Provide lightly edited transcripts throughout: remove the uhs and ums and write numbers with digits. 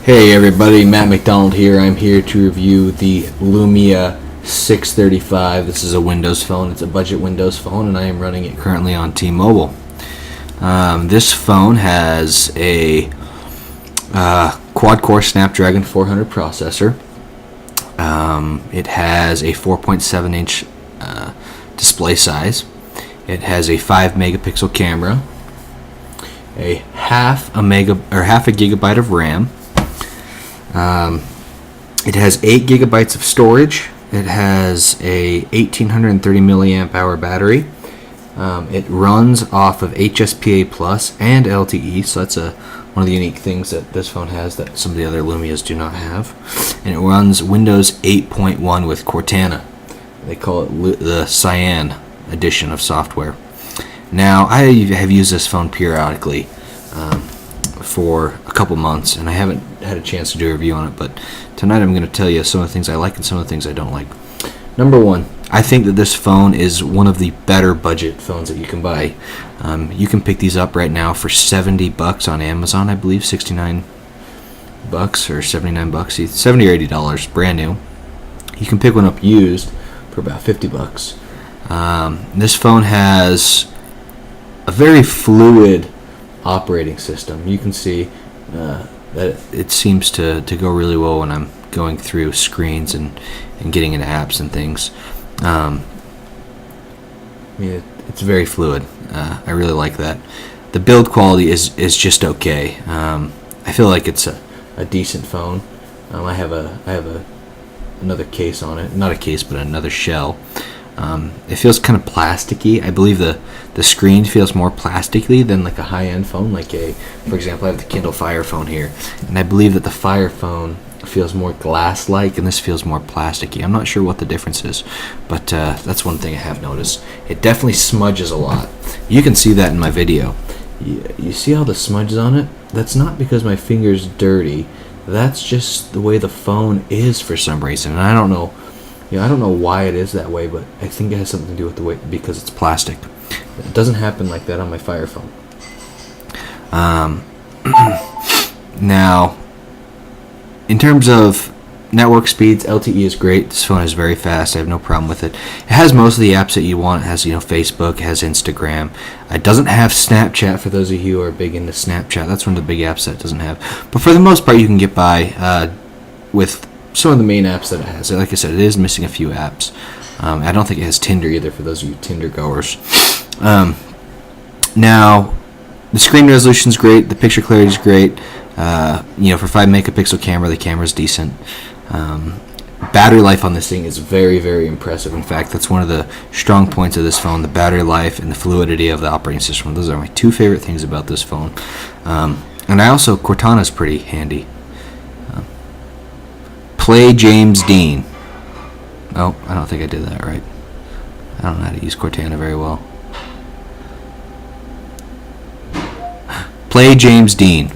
Hey everybody, Matt McDonald here. I'm here to review the Lumia 635. This is a Windows phone. It's a budget Windows phone, and I am running it currently on T-Mobile. This phone has a quad-core Snapdragon 400 processor. It has a 4.7-inch display size. It has a 5 megapixel camera, a half a gigabyte of RAM. It has 8 gigabytes of storage. It has a 1830 milliamp hour battery. It runs off of HSPA Plus and LTE, so that's one of the unique things that this phone has that some of the other Lumias do not have. And it runs Windows 8.1 with Cortana. They call it the Cyan edition of software. Now, I have used this phone periodically for a couple months, and I haven't had a chance to do a review on it, but tonight I'm going to tell you some of the things I like and some of the things I don't like. Number one, I think that this phone is one of the better budget phones that you can buy. You can pick these up right now for $70 on Amazon, I believe, $69 or $79, $70 or $80, brand new. You can pick one up used for about $50. This phone has a very fluid operating system. You can see that it seems to go really well when I'm going through screens and getting into apps and things. It's very fluid. I really like that. The build quality is just okay. I feel like it's a decent phone. I have another case on it, not a case, but another shell. It feels kind of plasticky. I believe the screen feels more plasticky than like a high-end phone. For example, I have the Kindle Fire phone here, and I believe that the Fire phone feels more glass-like, and this feels more plasticky. I'm not sure what the difference is, but that's one thing I have noticed. It definitely smudges a lot. You can see that in my video. You see all the smudges on it? That's not because my finger's dirty. That's just the way the phone is for some reason, and I don't know. I don't know why it is that way, but I think it has something to do with the way, because it's plastic. It doesn't happen like that on my Fire phone. Now, in terms of network speeds, LTE is great. This phone is very fast. I have no problem with it. It has most of the apps that you want. It has, Facebook. It has Instagram. It doesn't have Snapchat. For those of you who are big into Snapchat, that's one of the big apps that it doesn't have. But for the most part, you can get by with some of the main apps that it has. Like I said, it is missing a few apps. I don't think it has Tinder either, for those of you Tinder goers. Now, the screen resolution is great. The picture clarity is great. For 5 megapixel camera, the camera is decent. Battery life on this thing is very, very impressive. In fact, that's one of the strong points of this phone, the battery life and the fluidity of the operating system. Those are my two favorite things about this phone. And Cortana is pretty handy. Play James Dean. Oh, I don't think I did that right. I don't know how to use Cortana very well. Play James Dean.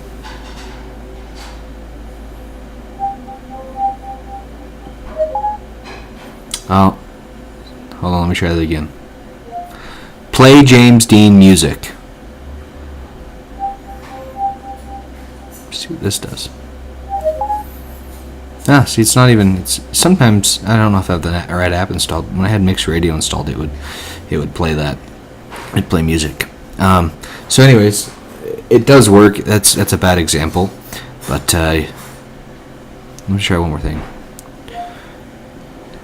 Oh, hold on, let me try that again. Play James Dean music. Let's see what this does. See, it's not even. Sometimes I don't know if I have the right app installed. When I had Mix Radio installed, it would play that. It'd play music. So, anyways, it does work. That's a bad example, but let me try one more thing.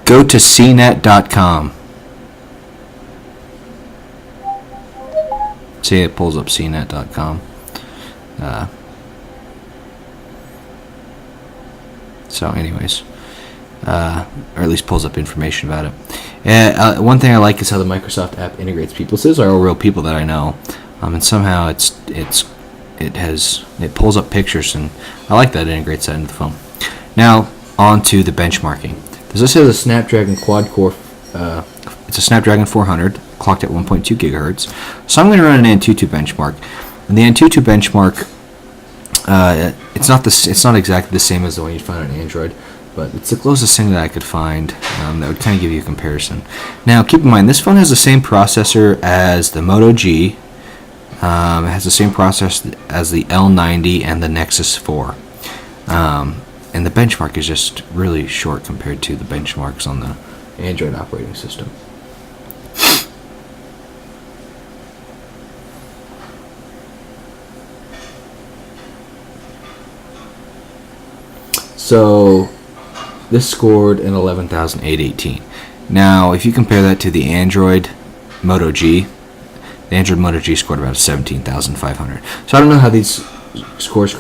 Go to cnet.com. See, it pulls up cnet.com. So anyways, or at least pulls up information about it. One thing I like is how the Microsoft app integrates people. So those are all real people that I know, and somehow it pulls up pictures, and I like that it integrates that into the phone. Now on to the benchmarking. This is a Snapdragon quad-core. It's a Snapdragon 400 clocked at 1.2 gigahertz. So I'm going to run an Antutu benchmark, and the Antutu benchmark. It's not exactly the same as the one you'd find on Android, but it's the closest thing that I could find that would kind of give you a comparison. Now, keep in mind, this phone has the same processor as the Moto G. It has the same processor as the L90 and the Nexus 4. And the benchmark is just really short compared to the benchmarks on the Android operating system. So this scored an 11,818. Now, if you compare that to the Android Moto G, the Android Moto G scored about 17,500. So I don't know how these scores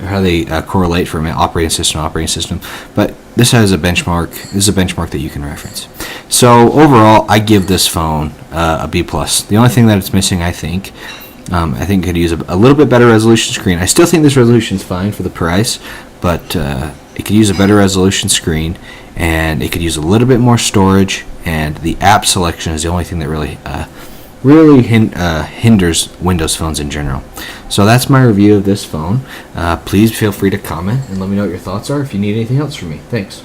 how they correlate from operating system to operating system, but this has a benchmark. This is a benchmark that you can reference. So overall, I give this phone a B+. The only thing that it's missing, I think it could use a little bit better resolution screen. I still think this resolution is fine for the price, but it could use a better resolution screen, and it could use a little bit more storage, and the app selection is the only thing that really hinders Windows phones in general. So that's my review of this phone. Please feel free to comment and let me know what your thoughts are if you need anything else from me. Thanks.